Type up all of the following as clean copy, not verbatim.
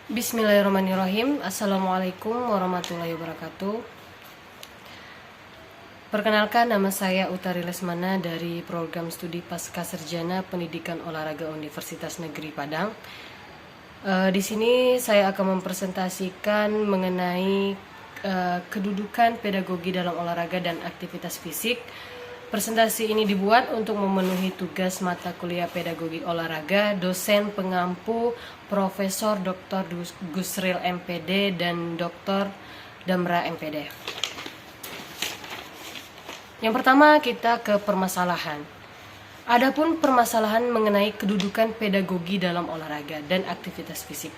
Bismillahirrahmanirrahim. Assalamualaikum warahmatullahi wabarakatuh. Perkenalkan, nama saya Utari Lesmana dari Program Studi Pascasarjana Pendidikan Olahraga Universitas Negeri Padang. Di sini saya akan mempresentasikan mengenai kedudukan pedagogi dalam olahraga dan aktivitas fisik. Presentasi ini dibuat untuk memenuhi tugas mata kuliah pedagogi olahraga dosen pengampu Profesor Dr. Gusril MPD dan Dr. Damra MPD. Yang pertama, kita ke permasalahan. Adapun permasalahan mengenai kedudukan pedagogi dalam olahraga dan aktivitas fisik,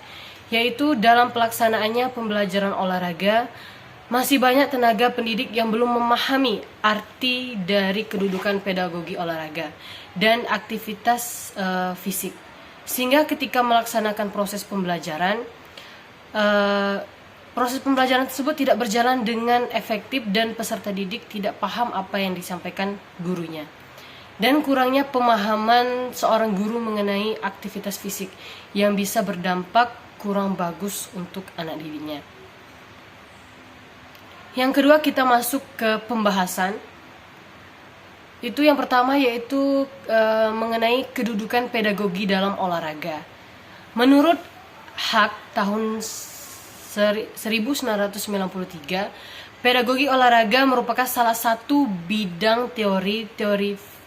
yaitu dalam pelaksanaannya pembelajaran olahraga, masih banyak tenaga pendidik yang belum memahami arti dari kedudukan pedagogi olahraga dan aktivitas fisik. Sehingga ketika melaksanakan proses pembelajaran tersebut tidak berjalan dengan efektif dan peserta didik tidak paham apa yang disampaikan gurunya. Dan kurangnya pemahaman seorang guru mengenai aktivitas fisik yang bisa berdampak kurang bagus untuk anak didiknya. Yang kedua, kita masuk ke pembahasan. Itu yang pertama, yaitu mengenai kedudukan pedagogi dalam olahraga. Menurut Hak tahun 1993, pedagogi olahraga merupakan salah satu bidang teori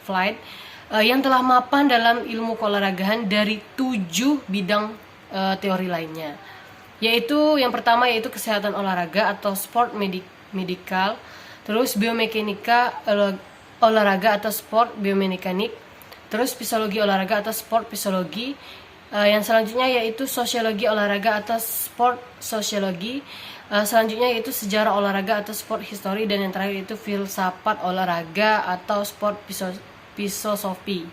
flight yang telah mapan dalam ilmu keolahragaan dari 7 bidang teori lainnya. Yaitu yang pertama yaitu kesehatan olahraga atau sport medikal, terus biomekanika olahraga atau sport biomekanik, terus fisiologi olahraga atau sport fisiologi, yang selanjutnya yaitu sosiologi olahraga atau sport sosiologi, selanjutnya yaitu sejarah olahraga atau sport history, dan yang terakhir itu filsafat olahraga atau sport filosofi.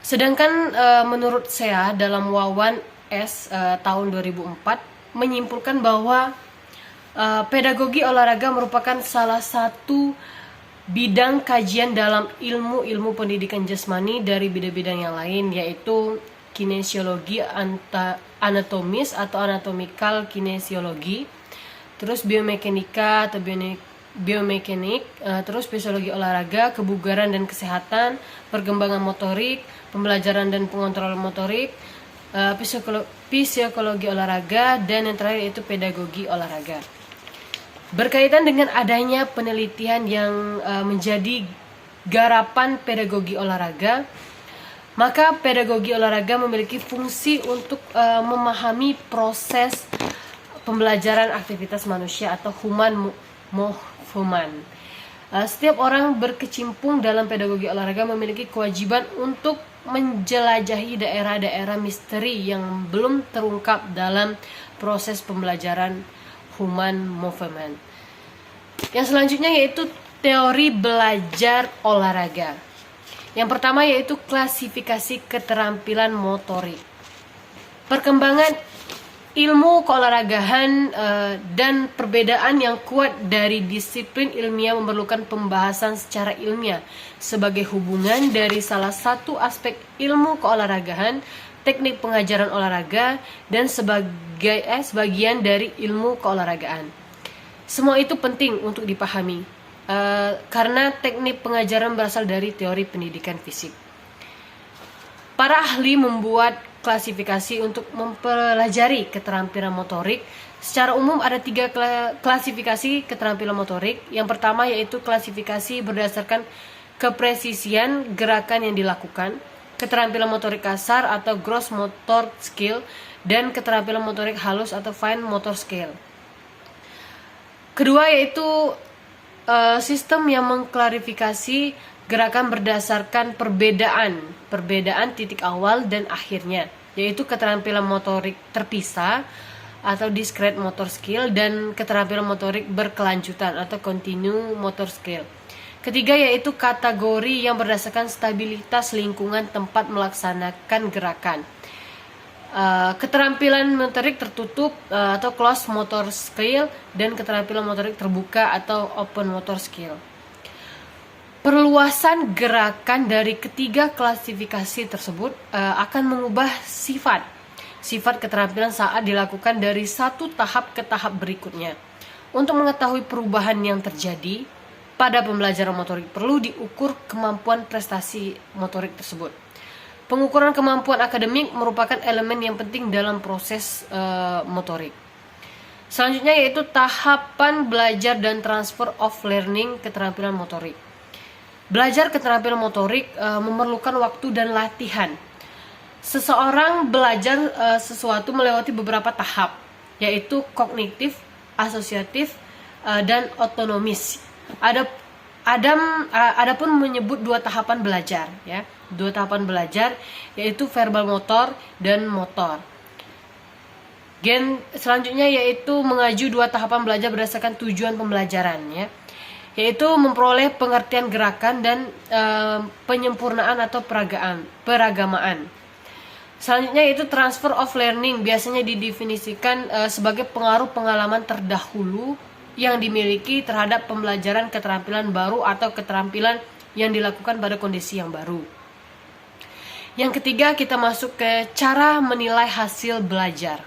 Sedangkan menurut SEA dalam Wawan S tahun 2004 menyimpulkan bahwa pedagogi olahraga merupakan salah satu bidang kajian dalam ilmu pendidikan jasmani dari bidang-bidang yang lain, yaitu kinesiologi anatomis atau anatomical kinesiologi, terus biomekanika atau biomekanik, terus fisiologi olahraga, kebugaran dan kesehatan, perkembangan motorik, pembelajaran dan pengontrolan motorik, psikologi olahraga, dan yang terakhir yaitu pedagogi olahraga. Berkaitan dengan adanya penelitian yang menjadi garapan pedagogi olahraga, maka pedagogi olahraga memiliki fungsi untuk memahami proses pembelajaran aktivitas manusia atau human movement. Setiap orang berkecimpung dalam pedagogi olahraga memiliki kewajiban untuk menjelajahi daerah-daerah misteri yang belum terungkap dalam proses pembelajaran human movement. Yang selanjutnya yaitu teori belajar olahraga. Yang pertama yaitu klasifikasi keterampilan motorik. Perkembangan ilmu keolahragaan dan perbedaan yang kuat dari disiplin ilmiah memerlukan pembahasan secara ilmiah sebagai hubungan dari salah satu aspek ilmu keolahragaan, teknik pengajaran olahraga, dan sebagian dari ilmu keolahragaan. Semua itu penting untuk dipahami karena teknik pengajaran berasal dari teori pendidikan fisik. Para ahli membuat klasifikasi untuk mempelajari keterampilan motorik. Secara umum ada 3 klasifikasi keterampilan motorik. Yang pertama yaitu klasifikasi berdasarkan kepresisian gerakan yang dilakukan, keterampilan motorik kasar atau gross motor skill, dan keterampilan motorik halus atau fine motor skill. Kedua yaitu sistem yang mengklarifikasi gerakan berdasarkan perbedaan titik awal dan akhirnya, yaitu keterampilan motorik terpisah atau discrete motor skill dan keterampilan motorik berkelanjutan atau continue motor skill. Ketiga yaitu kategori yang berdasarkan stabilitas lingkungan tempat melaksanakan gerakan. Keterampilan motorik tertutup atau closed motor skill, dan keterampilan motorik terbuka atau open motor skill. Perluasan gerakan dari ketiga klasifikasi tersebut akan mengubah sifat sifat keterampilan saat dilakukan dari satu tahap ke tahap berikutnya. Untuk mengetahui perubahan yang terjadi pada pembelajaran motorik, perlu diukur kemampuan prestasi motorik tersebut. Pengukuran kemampuan akademik merupakan elemen yang penting dalam proses motorik. Selanjutnya yaitu tahapan belajar dan transfer of learning keterampilan motorik. Belajar keterampilan motorik memerlukan waktu dan latihan. Seseorang belajar sesuatu melewati beberapa tahap, yaitu kognitif, asosiatif, dan otonomis. Adapun menyebut dua tahapan belajar, ya, dua tahapan belajar yaitu verbal motor dan motor. Selanjutnya yaitu mengaju dua tahapan belajar berdasarkan tujuan pembelajaran, ya, yaitu memperoleh pengertian gerakan dan penyempurnaan atau peragamaan. Selanjutnya yaitu transfer of learning, biasanya didefinisikan sebagai pengaruh pengalaman terdahulu yang dimiliki terhadap pembelajaran keterampilan baru atau keterampilan yang dilakukan pada kondisi yang baru. Yang ketiga, kita masuk ke cara menilai hasil belajar.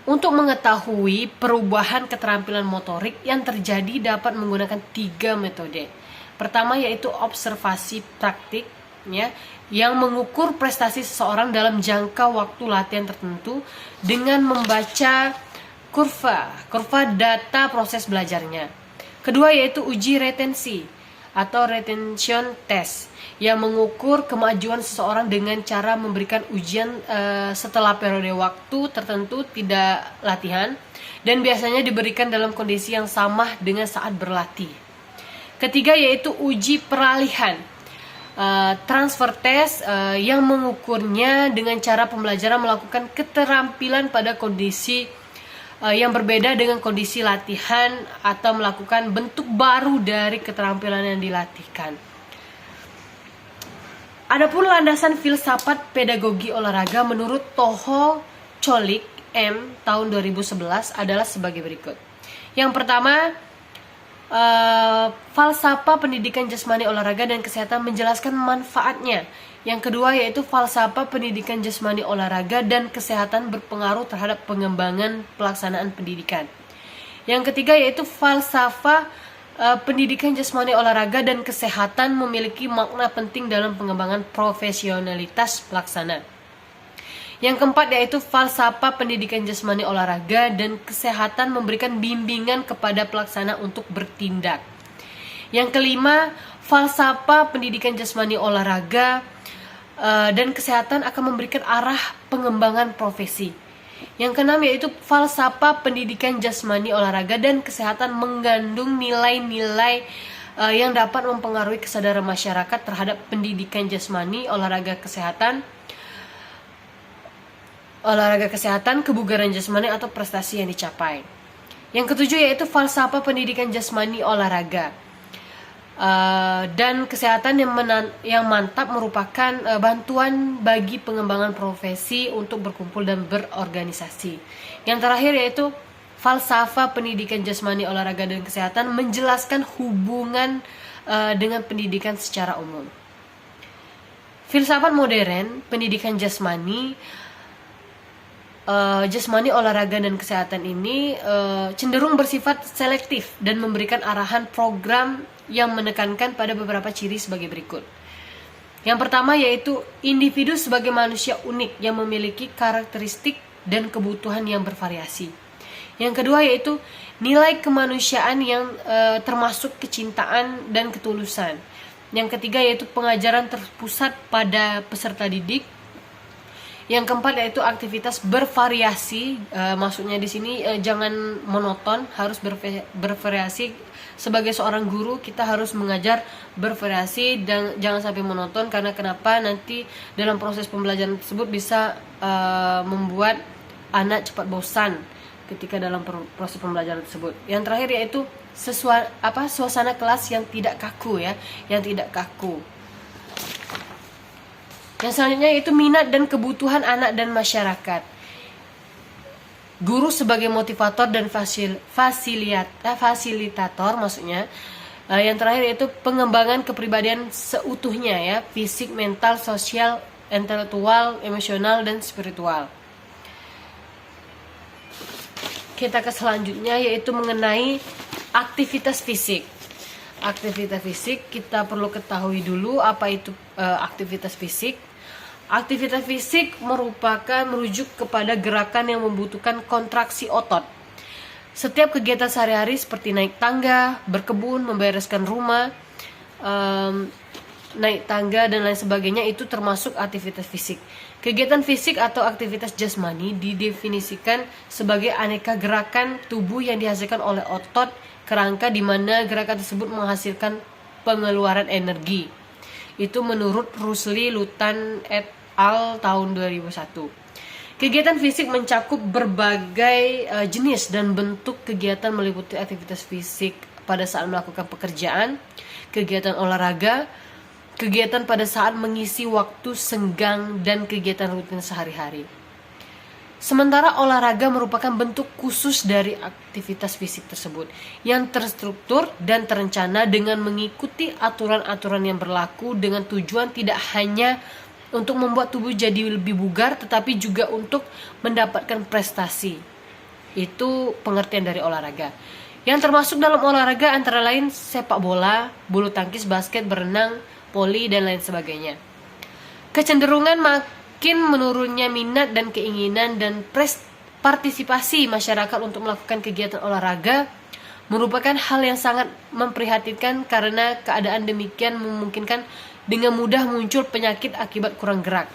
Untuk mengetahui perubahan keterampilan motorik yang terjadi dapat menggunakan 3 metode. Pertama yaitu observasi praktik, ya, yang mengukur prestasi seseorang dalam jangka waktu latihan tertentu dengan membaca kurva data proses belajarnya. Kedua yaitu uji retensi atau retention test yang mengukur kemajuan seseorang dengan cara memberikan ujian setelah periode waktu tertentu tidak latihan dan biasanya diberikan dalam kondisi yang sama dengan saat berlatih. Ketiga yaitu uji peralihan transfer test yang mengukurnya dengan cara pembelajaran melakukan keterampilan pada kondisi yang berbeda dengan kondisi latihan atau melakukan bentuk baru dari keterampilan yang dilatihkan. Adapun landasan filsafat pedagogi olahraga menurut Toho Cholik M tahun 2011 adalah sebagai berikut. Yang pertama, falsafah pendidikan jasmani olahraga dan kesehatan menjelaskan manfaatnya. Yang kedua yaitu falsafah pendidikan jasmani olahraga dan kesehatan berpengaruh terhadap pengembangan pelaksanaan pendidikan. Yang ketiga yaitu falsafah pendidikan jasmani olahraga dan kesehatan memiliki makna penting dalam pengembangan profesionalitas pelaksana. Yang keempat yaitu falsafah pendidikan jasmani olahraga dan kesehatan memberikan bimbingan kepada pelaksana untuk bertindak. Yang kelima, falsafah pendidikan jasmani olahraga dan kesehatan akan memberikan arah pengembangan profesi. Yang keenam yaitu falsafah pendidikan jasmani olahraga dan kesehatan mengandung nilai-nilai yang dapat mempengaruhi kesadaran masyarakat terhadap pendidikan jasmani, olahraga kesehatan, kebugaran jasmani atau prestasi yang dicapai. Yang ketujuh yaitu falsafah pendidikan jasmani olahraga dan kesehatan yang mantap merupakan bantuan bagi pengembangan profesi untuk berkumpul dan berorganisasi. Yang terakhir yaitu falsafah pendidikan jasmani olahraga dan kesehatan menjelaskan hubungan dengan pendidikan secara umum. Filsafat modern pendidikan jasmani olahraga dan kesehatan ini cenderung bersifat selektif dan memberikan arahan program yang menekankan pada beberapa ciri sebagai berikut. Yang pertama yaitu individu sebagai manusia unik yang memiliki karakteristik dan kebutuhan yang bervariasi. Yang kedua yaitu nilai kemanusiaan yang termasuk kecintaan dan ketulusan. Yang ketiga yaitu pengajaran terpusat pada peserta didik. Yang keempat yaitu aktivitas bervariasi, maksudnya di sini jangan monoton, harus bervariasi. Sebagai seorang guru kita harus mengajar bervariasi dan jangan sampai monoton, karena kenapa nanti dalam proses pembelajaran tersebut bisa membuat anak cepat bosan ketika dalam proses pembelajaran tersebut. Yang terakhir yaitu suasana kelas yang tidak kaku, ya, yang tidak kaku. Yang selanjutnya yaitu minat dan kebutuhan anak dan masyarakat. Guru sebagai motivator dan fasilitator maksudnya. Yang terakhir yaitu pengembangan kepribadian seutuhnya, ya, fisik, mental, sosial, intelektual, emosional dan spiritual. kita ke selanjutnya, yaitu mengenai aktivitas fisik. Aktivitas fisik, kita perlu ketahui dulu apa itu aktivitas fisik. Aktivitas fisik merujuk kepada gerakan yang membutuhkan kontraksi otot. Setiap kegiatan sehari-hari seperti naik tangga, berkebun, membereskan rumah, naik tangga dan lain sebagainya itu termasuk aktivitas fisik. Kegiatan fisik atau aktivitas jasmani didefinisikan sebagai aneka gerakan tubuh yang dihasilkan oleh otot kerangka, di mana gerakan tersebut menghasilkan pengeluaran energi. Itu menurut Rusli Lutan et al. Tahun 2001. Kegiatan fisik mencakup berbagai jenis dan bentuk kegiatan, meliputi aktivitas fisik pada saat melakukan pekerjaan, kegiatan olahraga, kegiatan pada saat mengisi waktu senggang, dan kegiatan rutin sehari-hari. Sementara olahraga merupakan bentuk khusus dari aktivitas fisik tersebut yang terstruktur dan terencana dengan mengikuti aturan-aturan yang berlaku, dengan tujuan tidak hanya untuk membuat tubuh jadi lebih bugar, tetapi juga untuk mendapatkan prestasi. Itu pengertian dari olahraga. Yang termasuk dalam olahraga antara lain sepak bola, bulu tangkis, basket, berenang, voli, dan lain sebagainya. Kecenderungan makin menurunnya minat dan keinginan dan partisipasi masyarakat untuk melakukan kegiatan olahraga merupakan hal yang sangat memprihatinkan, karena keadaan demikian memungkinkan dengan mudah muncul penyakit akibat kurang gerak.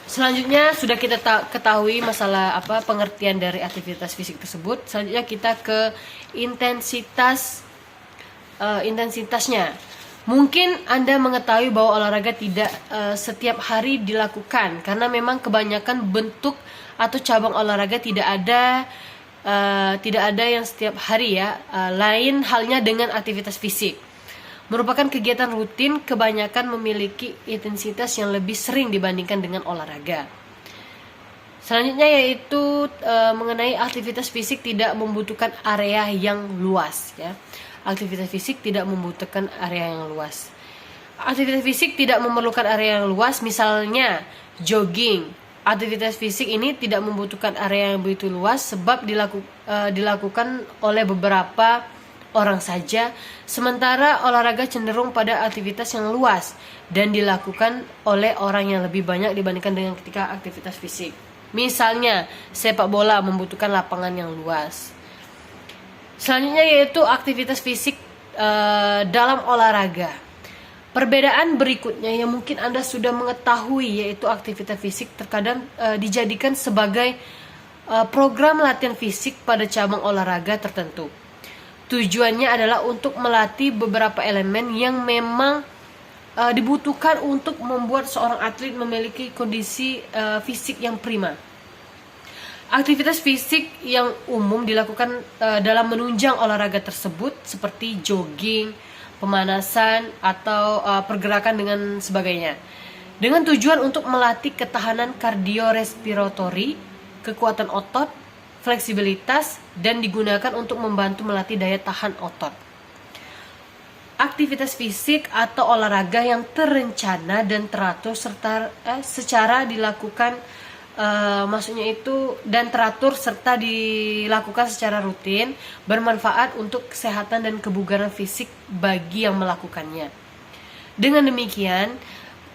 Selanjutnya sudah kita ketahui masalah pengertian dari aktivitas fisik tersebut. Selanjutnya kita ke intensitasnya. Mungkin Anda mengetahui bahwa olahraga tidak setiap hari dilakukan, karena memang kebanyakan bentuk atau cabang olahraga tidak ada yang setiap hari ya. Lain halnya dengan aktivitas fisik. Merupakan kegiatan rutin, kebanyakan memiliki intensitas yang lebih sering dibandingkan dengan olahraga. Selanjutnya yaitu mengenai aktivitas fisik tidak membutuhkan area yang luas ya. Aktivitas fisik tidak membutuhkan area yang luas. Aktivitas fisik tidak memerlukan area yang luas, misalnya jogging. Aktivitas fisik ini tidak membutuhkan area yang begitu luas sebab dilakukan oleh beberapa orang saja, sementara olahraga cenderung pada aktivitas yang luas dan dilakukan oleh orang yang lebih banyak dibandingkan dengan ketika aktivitas fisik. Misalnya sepak bola membutuhkan lapangan yang luas. Selanjutnya yaitu aktivitas fisik dalam olahraga. Perbedaan berikutnya yang mungkin Anda sudah mengetahui yaitu aktivitas fisik terkadang dijadikan sebagai program latihan fisik pada cabang olahraga tertentu. Tujuannya adalah untuk melatih beberapa elemen yang memang dibutuhkan untuk membuat seorang atlet memiliki kondisi fisik yang prima. Aktivitas fisik yang umum dilakukan dalam menunjang olahraga tersebut seperti jogging, pemanasan, atau pergerakan dengan sebagainya, dengan tujuan untuk melatih ketahanan kardiorespiratori, kekuatan otot, fleksibilitas, dan digunakan untuk membantu melatih daya tahan otot. Aktivitas fisik atau olahraga yang terencana dan teratur secara dilakukan dilakukan secara rutin bermanfaat untuk kesehatan dan kebugaran fisik bagi yang melakukannya. Dengan demikian,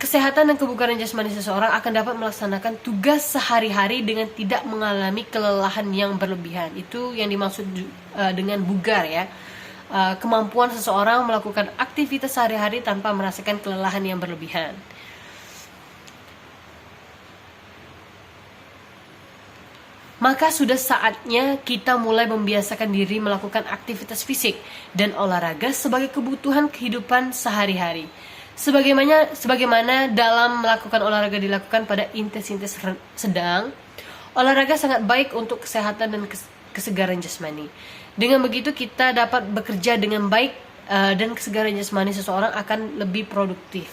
kesehatan dan kebugaran jasmani seseorang akan dapat melaksanakan tugas sehari-hari dengan tidak mengalami kelelahan yang berlebihan. Itu yang dimaksud dengan bugar ya. Kemampuan seseorang melakukan aktivitas sehari-hari tanpa merasakan kelelahan yang berlebihan. Maka sudah saatnya kita mulai membiasakan diri melakukan aktivitas fisik dan olahraga sebagai kebutuhan kehidupan sehari-hari. Sebagaimana dalam melakukan olahraga dilakukan pada intensitas sedang, olahraga sangat baik untuk kesehatan dan kesegaran jasmani. Dengan begitu kita dapat bekerja dengan baik dan kesegaran jasmani seseorang akan lebih produktif.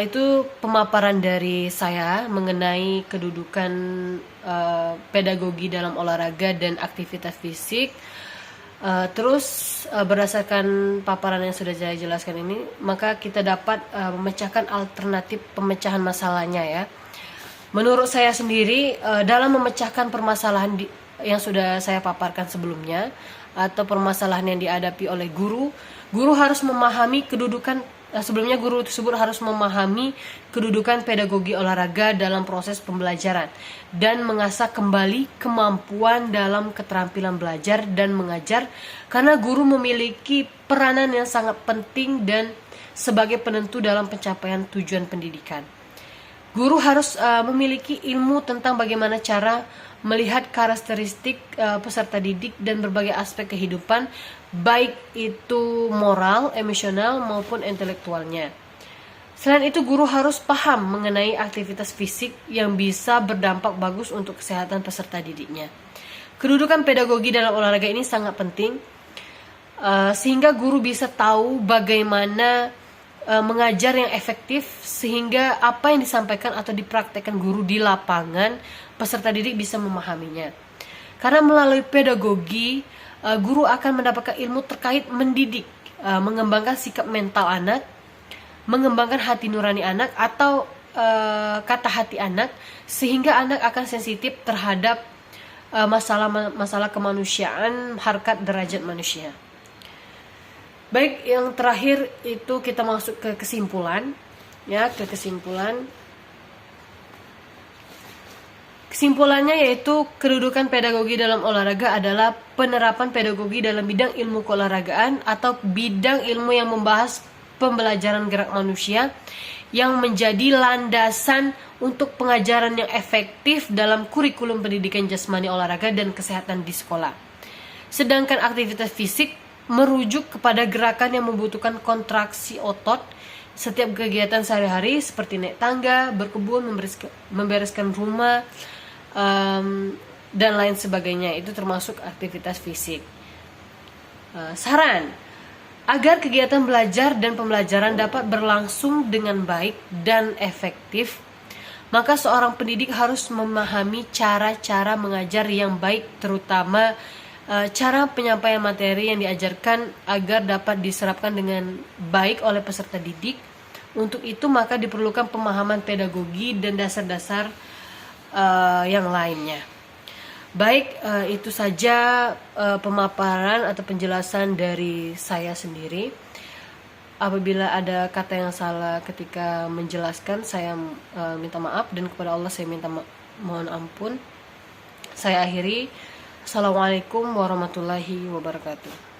Itu pemaparan dari saya mengenai kedudukan pedagogi dalam olahraga dan aktivitas fisik. Berdasarkan paparan yang sudah saya jelaskan ini, maka kita dapat memecahkan alternatif pemecahan masalahnya ya. Menurut saya sendiri, dalam memecahkan permasalahan yang sudah saya paparkan sebelumnya, atau permasalahan yang dihadapi oleh guru harus memahami kedudukan. Sebelumnya guru tersebut harus memahami kedudukan pedagogi olahraga dalam proses pembelajaran dan mengasah kembali kemampuan dalam keterampilan belajar dan mengajar, karena guru memiliki peranan yang sangat penting dan sebagai penentu dalam pencapaian tujuan pendidikan. Guru harus memiliki ilmu tentang bagaimana cara melihat karakteristik peserta didik dan berbagai aspek kehidupan, baik itu moral, emosional, maupun intelektualnya. Selain itu, guru harus paham mengenai aktivitas fisik yang bisa berdampak bagus untuk kesehatan peserta didiknya. Kedudukan pedagogi dalam olahraga ini sangat penting, sehingga guru bisa tahu bagaimana mengajar yang efektif, sehingga apa yang disampaikan atau dipraktekkan guru di lapangan, peserta didik bisa memahaminya. Karena melalui pedagogi, guru akan mendapatkan ilmu terkait mendidik, mengembangkan sikap mental anak, mengembangkan hati nurani anak atau kata hati anak, sehingga anak akan sensitif terhadap masalah kemanusiaan, harkat derajat manusia. Baik, yang terakhir itu kita masuk ke kesimpulan, ya, ke kesimpulan. Kesimpulannya yaitu kedudukan pedagogi dalam olahraga adalah penerapan pedagogi dalam bidang ilmu keolahragaan atau bidang ilmu yang membahas pembelajaran gerak manusia yang menjadi landasan untuk pengajaran yang efektif dalam kurikulum pendidikan jasmani olahraga dan kesehatan di sekolah. Sedangkan aktivitas fisik merujuk kepada gerakan yang membutuhkan kontraksi otot setiap kegiatan sehari-hari seperti naik tangga, berkebun, membereskan rumah, dan lain sebagainya. Itu termasuk aktivitas fisik. Saran agar kegiatan belajar dan pembelajaran dapat berlangsung dengan baik dan efektif, maka seorang pendidik harus memahami cara-cara mengajar yang baik, terutama cara penyampaian materi yang diajarkan agar dapat diserapkan dengan baik oleh peserta didik. Untuk itu maka diperlukan pemahaman pedagogi dan dasar-dasar yang lainnya. Baik, itu saja pemaparan atau penjelasan dari saya sendiri. Apabila ada kata yang salah ketika menjelaskan, saya minta maaf, dan kepada Allah saya minta mohon ampun. Saya akhiri. Assalamualaikum warahmatullahi wabarakatuh.